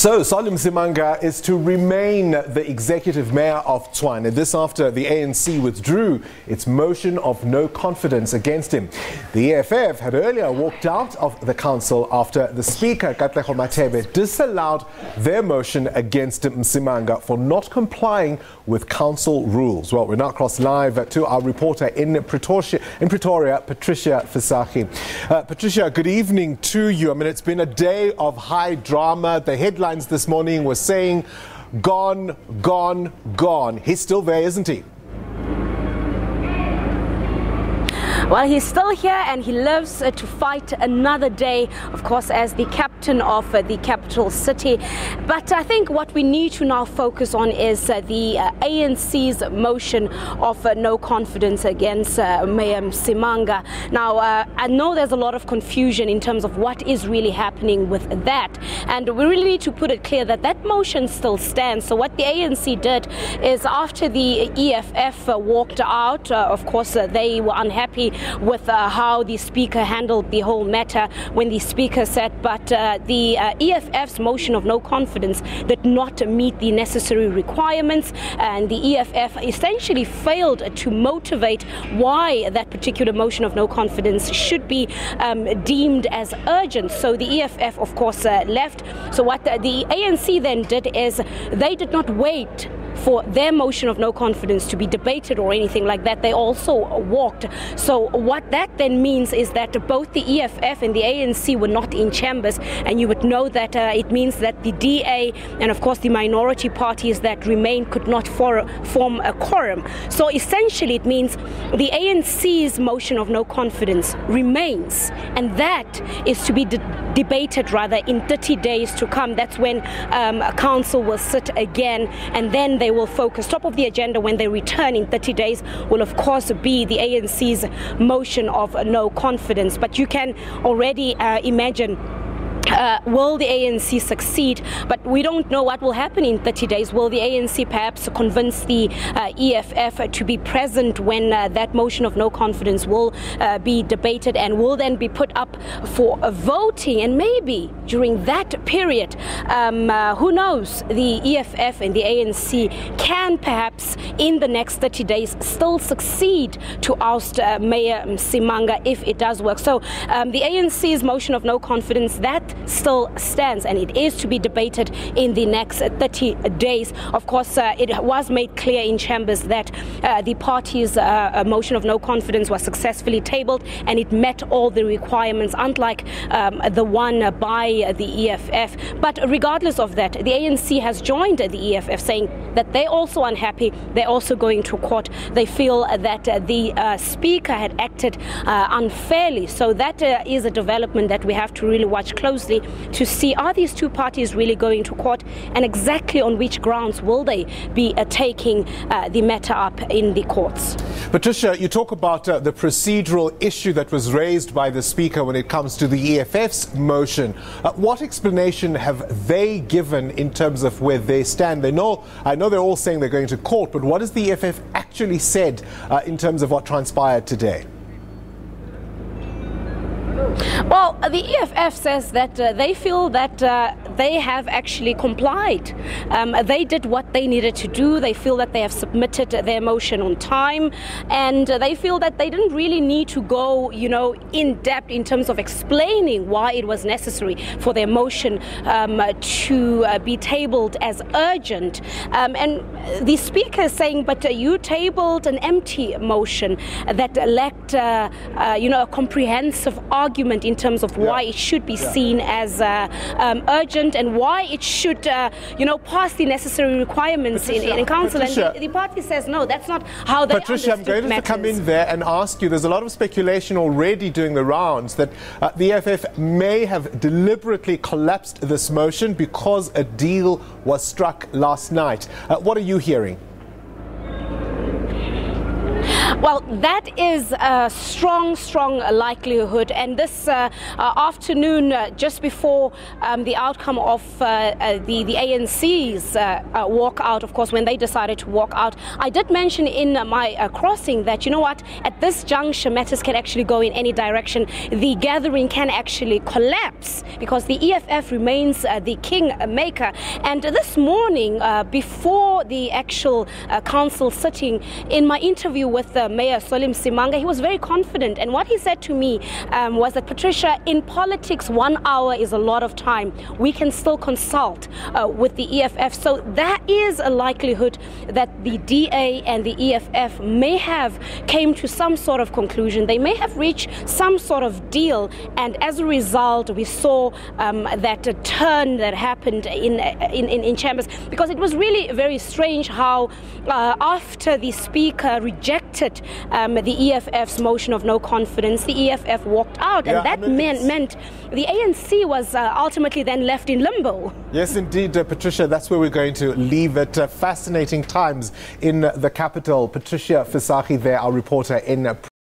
So, Msimanga is to remain the executive mayor of Tshwane. This after the ANC withdrew its motion of no confidence against him. The EFF had earlier walked out of the council after the speaker, Katlego Mathebe, disallowed their motion against Msimanga for not complying with council rules. Well, we now cross live to our reporter in Pretoria, Patricia Visagie. Patricia, good evening to you. I mean, it's been a day of high drama. The headlines this morning were saying, gone, gone, gone. He's still there, isn't he? Well, he's still here and he lives to fight another day, of course, as the captain of the capital city. But I think what we need to now focus on is the ANC's motion of no confidence against Mayor Msimanga. Now, I know there's a lot of confusion in terms of what is really happening with that. And we really need to put it clear that that motion still stands. So what the ANC did is after the EFF walked out, of course, they were unhappy with how the speaker handled the whole matter when the speaker said, but the EFF's motion of no confidence did not meet the necessary requirements, and the EFF essentially failed to motivate why that particular motion of no confidence should be deemed as urgent. So the EFF, of course, left. So what the ANC then did is they did not wait for their motion of no confidence to be debated or anything like that. They also walked. So what that then means is that both the EFF and the ANC were not in chambers, and you would know that it means that the DA and of course the minority parties that remain could not form a quorum. So essentially it means the ANC's motion of no confidence remains, and that is to be debated rather in 30 days to come. That's when council will sit again, and then they will focus. Top of the agenda when they return in 30 days will of course be the ANC's motion of no confidence. But you can already imagine, will the ANC succeed? But we don't know what will happen in 30 days. Will the ANC perhaps convince the EFF to be present when that motion of no confidence will be debated and will then be put up for a voting? And maybe during that period, who knows, the EFF and the ANC can perhaps in the next 30 days still succeed to oust Mayor Msimanga if it does work. So the ANC's motion of no confidence, that still stands, and it is to be debated in the next 30 days. Of course, it was made clear in chambers that the party's motion of no confidence was successfully tabled and it met all the requirements, unlike the one by the EFF. But regardless of that, the ANC has joined the EFF, saying that they're also unhappy. They're also going to court. They feel that the speaker had acted unfairly. So that is a development that we have to really watch closely to see, are these two parties really going to court, and exactly on which grounds will they be taking the matter up in the courts. Patricia, you talk about the procedural issue that was raised by the speaker when it comes to the EFF's motion. What explanation have they given in terms of where they stand? I know they're all saying they're going to court, but what has the EFF actually said in terms of what transpired today? Well, the EFF says that they feel that they have actually complied. They did what they needed to do. They feel that they have submitted their motion on time, and they feel that they didn't really need to go, in depth in terms of explaining why it was necessary for their motion to be tabled as urgent. And the speaker is saying, but you tabled an empty motion that lacked, a comprehensive argument in terms of why it should be seen as urgent and why it should, pass the necessary requirements in council. Patricia, and the party says, no, that's not how they Patricia, I'm going to come in there and ask you, there's a lot of speculation already doing the rounds that the EFF may have deliberately collapsed this motion because a deal was struck last night. What are you hearing? Well, that is a strong likelihood. And this afternoon, just before the outcome of the ANC's walkout, of course, when they decided to walk out, I did mention in my crossing that, you know what, at this juncture, matters can actually go in any direction. The gathering can actually collapse because the EFF remains the kingmaker. And this morning, before the actual council sitting, in my interview with Mayor Msimanga, he was very confident. And what he said to me was that, Patricia, in politics, 1 hour is a lot of time. We can still consult with the EFF. So there is a likelihood that the DA and the EFF may have came to some sort of conclusion. They may have reached some sort of deal. And as a result, we saw that turn that happened in chambers, because it was really very strange how after the speaker rejected the EFF's motion of no confidence, the EFF walked out, and that meant the ANC was ultimately then left in limbo. Yes, indeed, Patricia, that's where we're going to leave it. Fascinating times in the capital. Patricia Visagie there, our reporter in